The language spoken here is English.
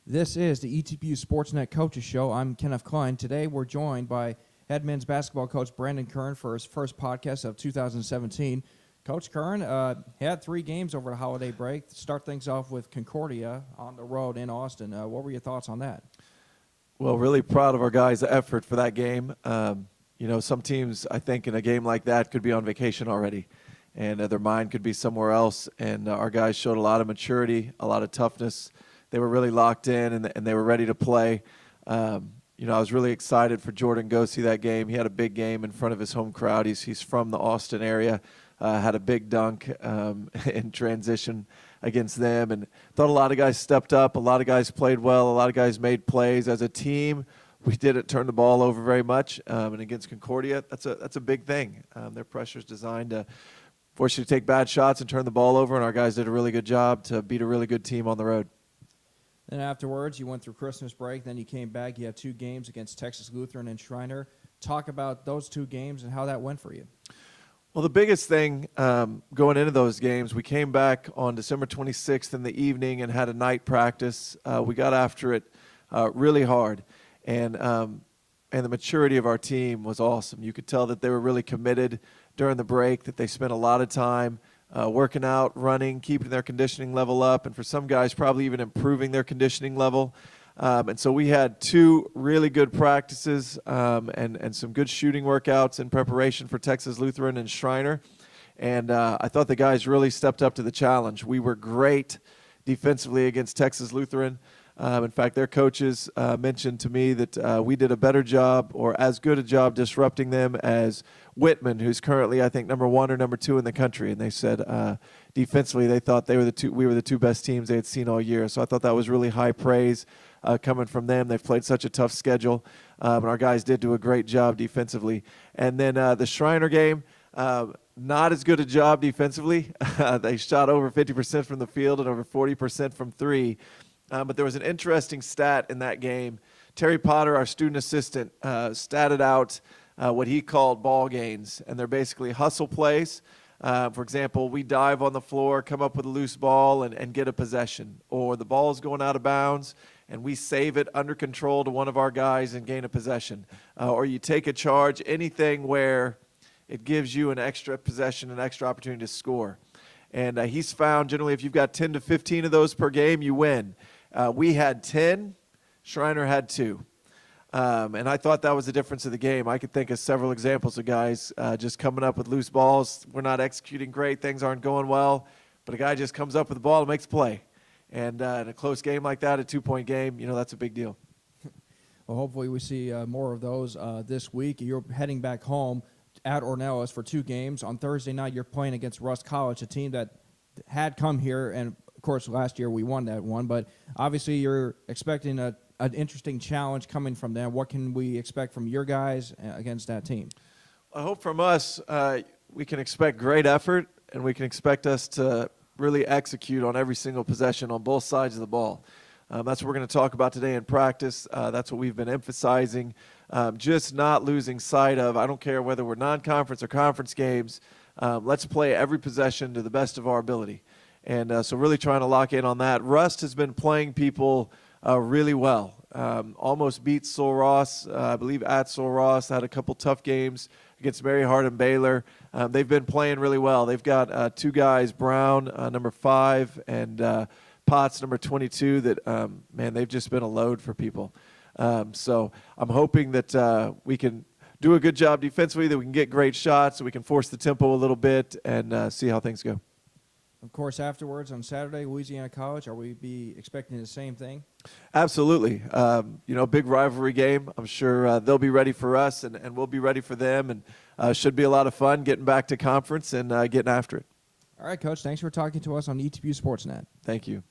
This is the ETBU Sportsnet Coaches Show. I'm Kenneth Klein. Today we're joined by head men's basketball coach Brandon Curran for his first podcast of 2017. Coach Curran had 3 games over the holiday break. Start things off with Concordia on the road in Austin. What were your thoughts on that? Well, really proud of our guys' effort for that game. Some teams, I think, in a game like that could be on vacation already, and their mind could be somewhere else. And our guys showed a lot of maturity, a lot of toughness. They were really locked in, and they were ready to play. I was really excited for Jordan Gosey that game. He had a big game in front of his home crowd. He's from the Austin area. Had a big dunk in transition against them, and thought a lot of guys stepped up. A lot of guys played well. A lot of guys made plays. As a team, we didn't turn the ball over very much, and against Concordia, that's a big thing. Their pressure is designed to force you to take bad shots and turn the ball over, and our guys did a really good job to beat a really good team on the road. Then afterwards, you went through Christmas break. Then you came back. You had 2 games against Texas Lutheran and Schreiner. Talk about those 2 games and how that went for you. Well, the biggest thing going into those games, we came back on December 26th in the evening and had a night practice. We got after it really hard, and the maturity of our team was awesome. You could tell that they were really committed during the break, that they spent a lot of time working out, running, keeping their conditioning level up, and for some guys probably even improving their conditioning level. And so we had 2 really good practices and some good shooting workouts in preparation for Texas Lutheran and Schreiner. And I thought the guys really stepped up to the challenge. We were great defensively against Texas Lutheran. In fact, their coaches mentioned to me that we did a better job, or as good a job, disrupting them as Whitman, who's currently, I think, number 1 or number 2 in the country. And they said defensively they thought we were the 2 best teams they had seen all year. So I thought that was really high praise coming from them. They've played such a tough schedule, and our guys did do a great job defensively. And then the Schreiner game, not as good a job defensively. They shot over 50% from the field and over 40% from 3. But there was an interesting stat in that game. Terry Potter, our student assistant, statted out what he called ball gains, and they're basically hustle plays. For example, we dive on the floor, come up with a loose ball, and get a possession. Or the ball is going out of bounds, and we save it under control to one of our guys and gain a possession. Or you take a charge, anything where it gives you an extra possession, an extra opportunity to score. And he's found generally if you've got 10 to 15 of those per game, you win. We had 10, Schreiner had 2. And I thought that was the difference of the game. I could think of several examples of guys just coming up with loose balls. We're not executing great. Things aren't going well. But a guy just comes up with the ball and makes a play. And in a close game like that, a 2-point game, that's a big deal. Well, hopefully we see more of those this week. You're heading back home at Ornelas for 2 games. On Thursday night, you're playing against Rusk College, a team that had come here, and of course last year we won that one. But obviously you're expecting an interesting challenge coming from them. What can we expect from your guys against that team? I hope from us we can expect great effort, and we can expect us to really execute on every single possession on both sides of the ball. That's what we're going to talk about today in practice. That's what we've been emphasizing. Just not losing sight of, I don't care whether we're non-conference or conference games, let's play every possession to the best of our ability. And so really trying to lock in on that. Rust has been playing people really well. Almost beat Sul Ross, I believe at Sul Ross. Had a couple tough games against Mary Hart and Baylor. They've been playing really well. They've got 2 guys, Brown, number 5, and Potts, number 22, that, they've just been a load for people. So I'm hoping that we can do a good job defensively, that we can get great shots, that we can force the tempo a little bit and see how things go. Of course, afterwards on Saturday, Louisiana College, are we be expecting the same thing? Absolutely. Big rivalry game. I'm sure they'll be ready for us, and we'll be ready for them. And should be a lot of fun getting back to conference and getting after it. All right, Coach. Thanks for talking to us on ETBU Sportsnet. Thank you.